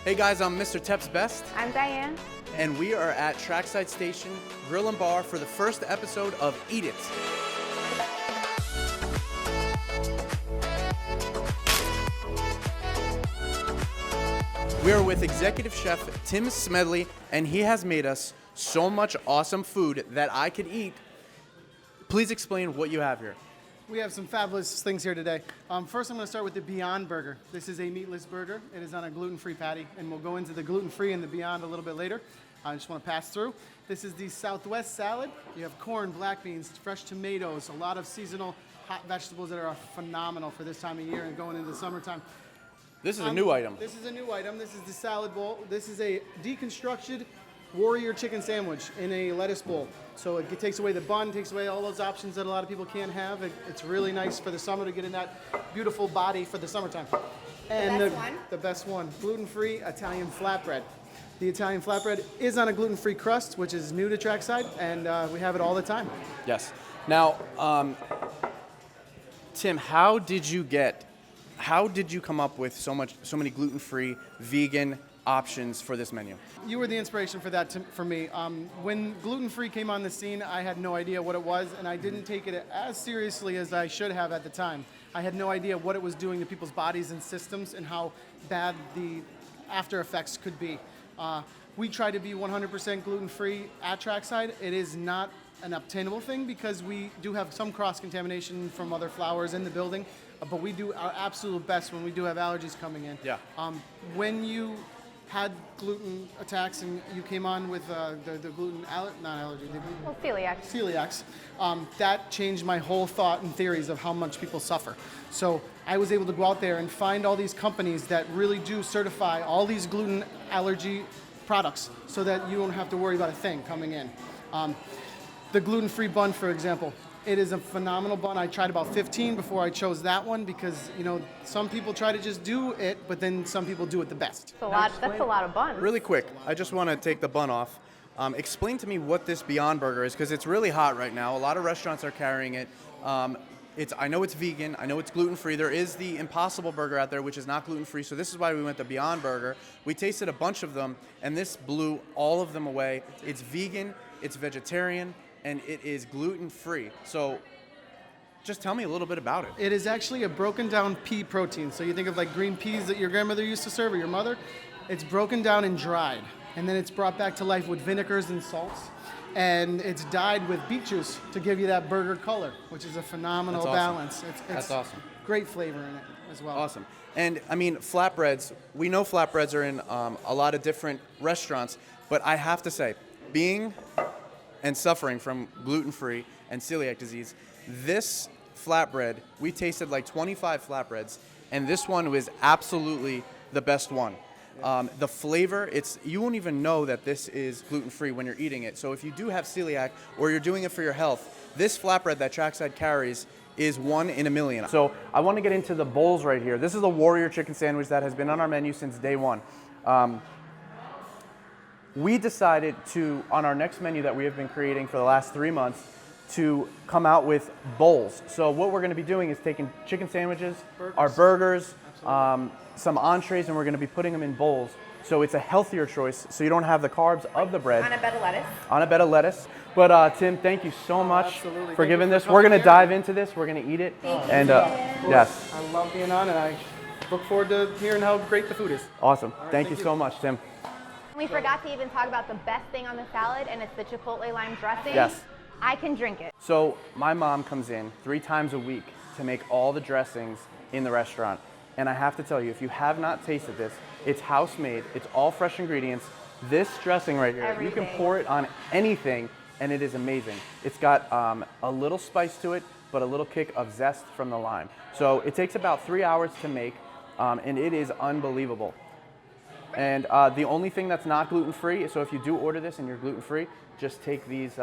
Hey guys, I'm Mr. TEPSBEST. I'm Diane. And we are at Trackside Station Grill and Bar for the first episode of Eat It. We are with executive chef Tim Smedley, and he has made us so much awesome food that I could eat. Please explain what you have here. We have some fabulous things here today. First, I'm going to start with the Beyond Burger. This is a meatless burger. It is on a gluten-free patty, and we'll go into the gluten-free and the Beyond a little bit later. I just want to pass through. This is the Southwest salad. You have corn, black beans, fresh tomatoes, a lot of seasonal hot vegetables that are phenomenal for this time of year and going into the summertime. This is a new item. This is a new item. This is the salad bowl. This is a deconstructed warrior chicken sandwich in a lettuce bowl. So it takes away the bun, takes away all those options that a lot of people can't have. It's really nice for the summer to get in that beautiful body for the summertime. And the best one, gluten-free Italian flatbread. The Italian flatbread is on a gluten-free crust, which is new to Trackside, and we have it all the time. Yes. Now, Tim, how did you come up with so many gluten-free, vegan options for this menu? You were the inspiration for that for me. When gluten-free came on the scene, I had no idea what it was, and I didn't take it as seriously as I should have at the time. I had no idea what it was doing to people's bodies and systems and how bad the after effects could be. We try to be 100% gluten-free at Trackside. It is not an obtainable thing because we do have some cross-contamination from other flours in the building, but we do our absolute best when we do have allergies coming in. Yeah. When you had gluten attacks and you came on with the gluten, celiacs, that changed my whole thought and theories of how much people suffer. So I was able to go out there and find all these companies that really do certify all these gluten allergy products so that you don't have to worry about a thing coming in. The gluten-free bun, for example, it is a phenomenal bun. I tried about 15 before I chose that one because, you know, some people try to just do it, but then some people do it the best. That's a lot of buns. Really quick, I just want to take the bun off. Explain to me what this Beyond Burger is, because it's really hot right now. A lot of restaurants are carrying it. I know it's vegan. I know it's gluten-free. There is the Impossible Burger out there, which is not gluten-free. So this is why we went to Beyond Burger. We tasted a bunch of them, and this blew all of them away. It's vegan. It's vegetarian. And it is gluten-free. So just tell me a little bit about it. It is actually a broken down pea protein. So you think of like green peas that your grandmother used to serve or your mother. It's broken down and dried. And then it's brought back to life with vinegars and salts. And it's dyed with beet juice to give you that burger color, which is a phenomenal balance. That's awesome. Great flavor in it as well. Awesome. And I mean, flatbreads, we know flatbreads are in a lot of different restaurants. But I have to say, being and suffering from gluten-free and celiac disease, this flatbread, we tasted like 25 flatbreads, and this one was absolutely the best one. The flavor, you won't even know that this is gluten-free when you're eating it. So if you do have celiac or you're doing it for your health, this flatbread that Trackside carries is one in a million. So I want to get into the bowls right here. This is a warrior chicken sandwich that has been on our menu since day one. We decided to, on our next menu that we have been creating for the last 3 months, to come out with bowls. So what we're going to be doing is taking chicken sandwiches, our burgers, some entrees, and we're going to be putting them in bowls. So it's a healthier choice, so you don't have the carbs of the bread. On a bed of lettuce. On a bed of lettuce. But Tim, thank you so much for giving this. We're going to dive into this. We're going to eat it. And yes. I love being on, and I look forward to hearing how great the food is. Awesome. Thank you so much, Tim. We forgot to even talk about the best thing on the salad, and it's the Chipotle lime dressing. Yes. I can drink it. So my mom comes in 3 times a week to make all the dressings in the restaurant. And I have to tell you, if you have not tasted this, it's house-made. It's all fresh ingredients. This dressing right here, you can pour it on anything, and it is amazing. It's got a little spice to it, but a little kick of zest from the lime. So it takes about 3 hours to make, and it is unbelievable. And the only thing that's not gluten-free, so if you do order this and you're gluten-free, just take these,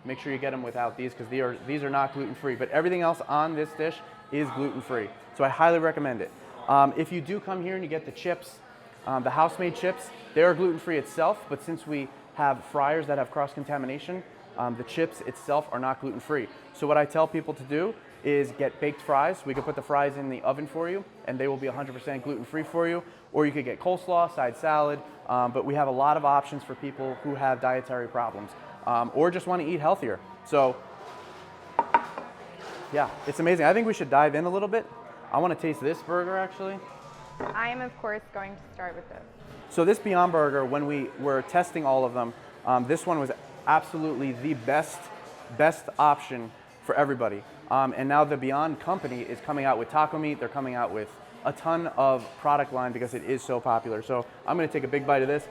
make sure you get them without these because these are not gluten-free. But everything else on this dish is gluten-free. So I highly recommend it. If you do come here and you get the chips, the house-made chips, they are gluten-free itself, but since we have fryers that have cross-contamination, the chips itself are not gluten-free. So what I tell people to do is get baked fries. We could put the fries in the oven for you, and they will be 100% gluten-free for you. Or you could get coleslaw, side salad, but we have a lot of options for people who have dietary problems or just want to eat healthier. So yeah, it's amazing. I think we should dive in a little bit. I want to taste this burger actually. I am, of course, going to start with this. So this Beyond Burger, when we were testing all of them, this one was absolutely the best option for everybody. And now the Beyond company is coming out with taco meat. They're coming out with a ton of product line because it is so popular. So I'm gonna take a big bite of this.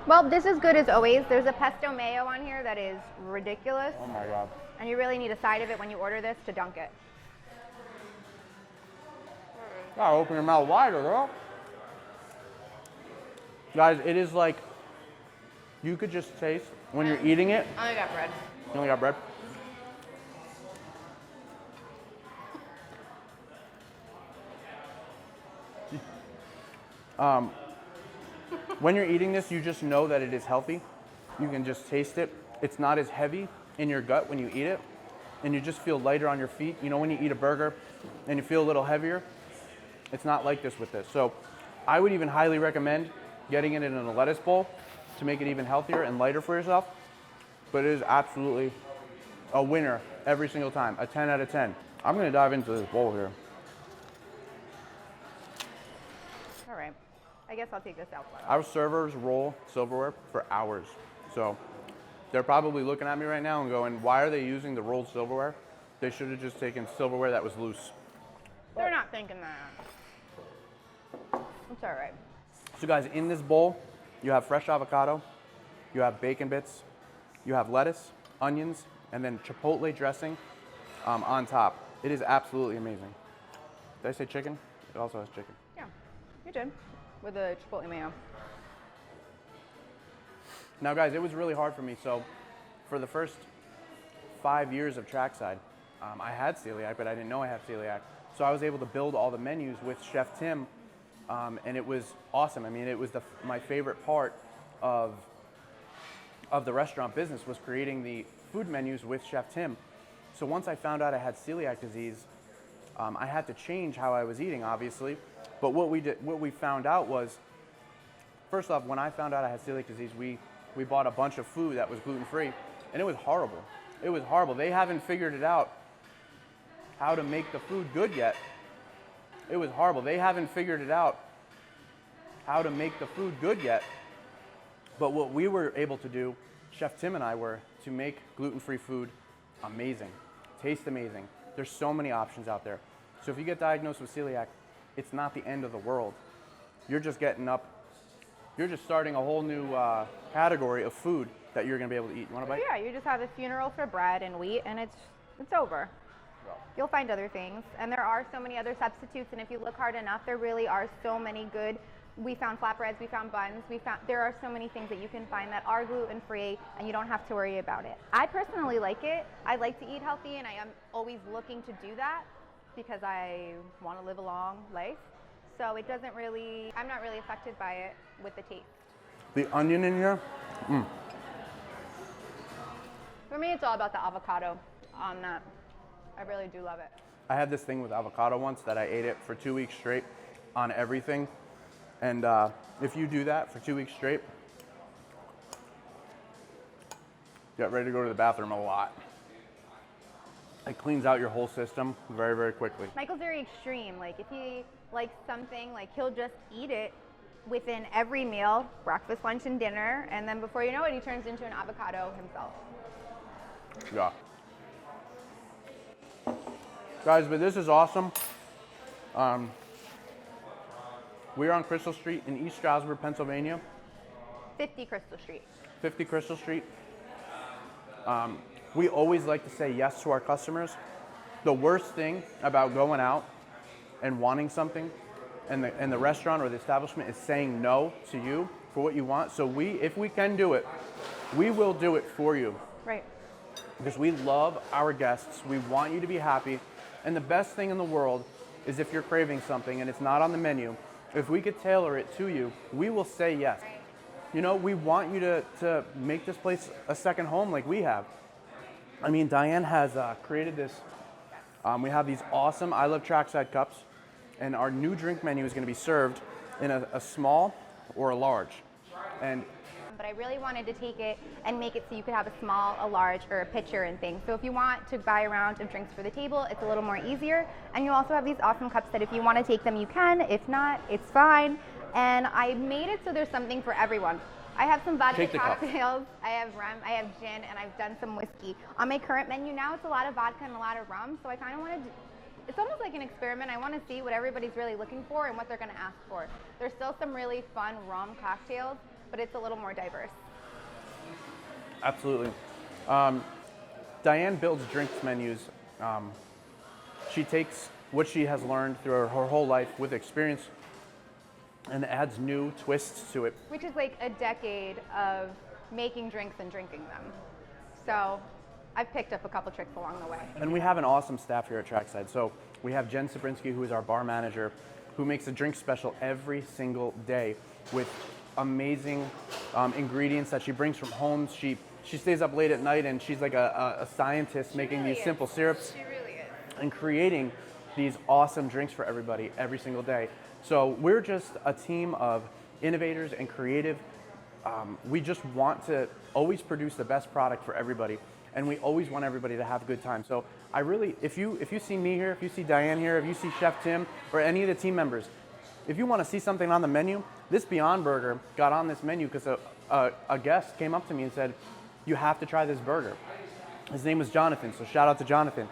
Well, this is good as always. There's a pesto mayo on here that is ridiculous. Oh my God. And you really need a side of it when you order this to dunk it. Gotta open your mouth wider, girl. Guys, it is like, you could just taste when you're eating it. I only got bread. You only got bread? When you're eating this, you just know that it is healthy. You can just taste it. It's not as heavy in your gut when you eat it, and you just feel lighter on your feet. You know, when you eat a burger and you feel a little heavier, it's not like this with this. So I would even highly recommend getting it in a lettuce bowl to make it even healthier and lighter for yourself. But it is absolutely a winner every single time, a 10 out of 10. I'm gonna dive into this bowl here. All right. I guess I'll take this out. Our servers roll silverware for hours. So they're probably looking at me right now and going, why are they using the rolled silverware? They should have just taken silverware that was loose. They're not thinking that. It's all right. So guys, in this bowl, you have fresh avocado, you have bacon bits, you have lettuce, onions, and then Chipotle dressing on top. It is absolutely amazing. Did I say chicken? It also has chicken. Yeah, you did. With the Chipotle mayo. Now guys, it was really hard for me. So for the first 5 years of Trackside, I had celiac, but I didn't know I had celiac. So I was able to build all the menus with Chef Tim, and it was awesome. I mean, it was my favorite part of the restaurant business was creating the food menus with Chef Tim. So once I found out I had celiac disease, I had to change how I was eating, obviously. But what we found out was, first off, when I found out I had celiac disease, we bought a bunch of food that was gluten-free, and it was horrible. It was horrible. They haven't figured it out how to make the food good yet. It was horrible. They haven't figured it out how to make the food good yet. But what we were able to do, Chef Tim and I were, to make gluten-free food amazing, taste amazing. There's so many options out there. So if you get diagnosed with celiac, it's not the end of the world. You're just you're just starting a whole new category of food that you're gonna be able to eat. You want a bite? Yeah, you just have a funeral for bread and wheat, and it's over. You'll find other things, and there are so many other substitutes, and if you look hard enough, there really are so many good. We found flatbreads, we found buns, there are so many things that you can find that are gluten-free, and you don't have to worry about it. I personally like it. I like to eat healthy, and I am always looking to do that because I want to live a long life. So it doesn't really, I'm not really affected by it with the taste. The onion in here, For me, it's all about the avocado on that. I really do love it. I had this thing with avocado once that I ate it for 2 weeks straight on everything. And if you do that for 2 weeks straight, get ready to go to the bathroom a lot. It cleans out your whole system very, very quickly. Michael's very extreme. Like if he likes something, like he'll just eat it within every meal, breakfast, lunch, and dinner. And then before you know it, he turns into an avocado himself. Yeah. Guys, but this is awesome. We're on Crystal Street in East Stroudsburg, Pennsylvania. 50 Crystal Street. 50 Crystal Street. We always like to say yes to our customers. The worst thing about going out and wanting something and the restaurant or the establishment is saying no to you for what you want. So if we can do it, we will do it for you. Right. Because we love our guests. We want you to be happy. And the best thing in the world is if you're craving something and it's not on the menu, if we could tailor it to you, we will say yes. You know, we want you to make this place a second home like we have. I mean, Diane has created this We have these awesome I Love Trackside cups, and our new drink menu is going to be served in a small or a large. And but I really wanted to take it and make it so you could have a small, a large, or a pitcher and things. So if you want to buy a round of drinks for the table, it's a little more easier. And you also have these awesome cups that if you want to take them, you can. If not, it's fine. And I made it so there's something for everyone. I have some vodka cocktails, I have rum, I have gin, and I've done some whiskey. On my current menu now, it's a lot of vodka and a lot of rum, so I kind of wanted to, it's almost like an experiment. I want to see what everybody's really looking for and what they're going to ask for. There's still some really fun rum cocktails, but it's a little more diverse. absolutely. Diane builds drinks menus. She takes what she has learned through her whole life with experience and adds new twists to it. Which is like a decade of making drinks and drinking them. So I've picked up a couple tricks along the way. And we have an awesome staff here at Trackside. So we have Jen Sabrinsky, who is our bar manager, who makes a drink special every single day with amazing ingredients that she brings from home. She stays up late at night and she's like a scientist making these simple syrups. She really is. And creating these awesome drinks for everybody every single day. So we're just a team of innovators and creative. We just want to always produce the best product for everybody, and we always want everybody to have a good time. So I really, if you see me here, if you see Diane here, if you see Chef Tim or any of the team members, if you want to see something on the menu, this Beyond Burger got on this menu because a guest came up to me and said, "You have to try this burger." His name was Jonathan, so shout out to Jonathan.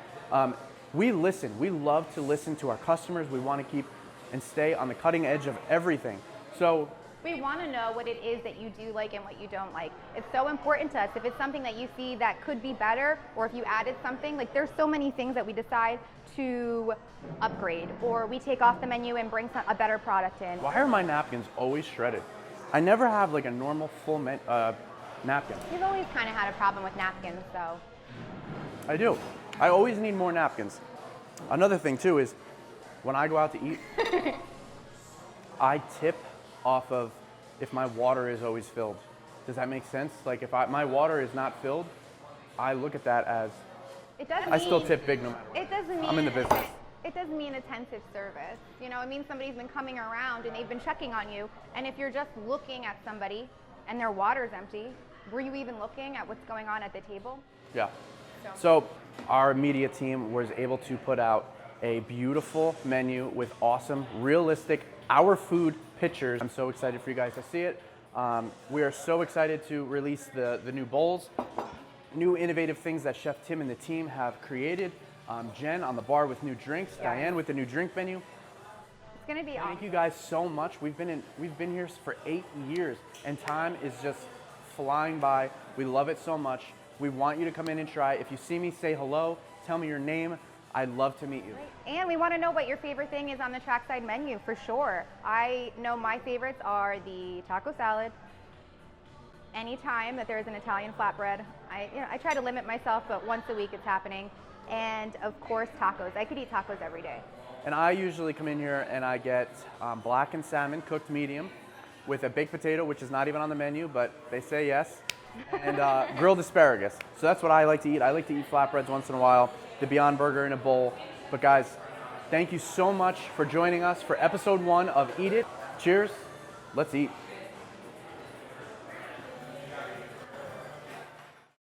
We listen. We love to listen to our customers. We want to keep and stay on the cutting edge of everything. So we want to know what it is that you do like and what you don't like. It's so important to us. If it's something that you see that could be better, or if you added something, like there's so many things that we decide to upgrade, or we take off the menu and bring a better product in. why are my napkins always shredded? I never have like a normal full napkin. You've always kind of had a problem with napkins, so. I do. I always need more napkins. Another thing too is when I go out to eat, I tip off of if my water is always filled. Does that make sense? Like if my water is not filled, I look at that as It doesn't I mean, still tip big no matter what. It doesn't mean I'm in the business. It doesn't mean attentive service. You know, it means somebody's been coming around and they've been checking on you. And if you're just looking at somebody and their water's empty, were you even looking at what's going on at the table? Yeah. So our media team was able to put out a beautiful menu with awesome, realistic, our food pictures. I'm so excited for you guys to see it. We are so excited to release the new bowls, new innovative things that Chef Tim and the team have created. Jen on the bar with new drinks, Yeah. Diane with the new drink menu. It's gonna be awesome. Thank you guys so much. We've been here for 8 years, and time is just flying by. We love it so much. We want you to come in and try. If you see me, say hello. Tell me your name. I'd love to meet you. And we want to know what your favorite thing is on the Trackside menu for sure. I know my favorites are the taco salad. Anytime that there is an Italian flatbread, I try to limit myself, but once a week it's happening. And of course, tacos. I could eat tacos every day. And I usually come in here and I get blackened salmon, cooked medium, with a baked potato, which is not even on the menu, but they say yes, and grilled asparagus. So that's what I like to eat. I like to eat flatbreads once in a while, the Beyond Burger in a bowl. But guys, thank you so much for joining us for episode 1 of Eat It. Cheers. Let's eat.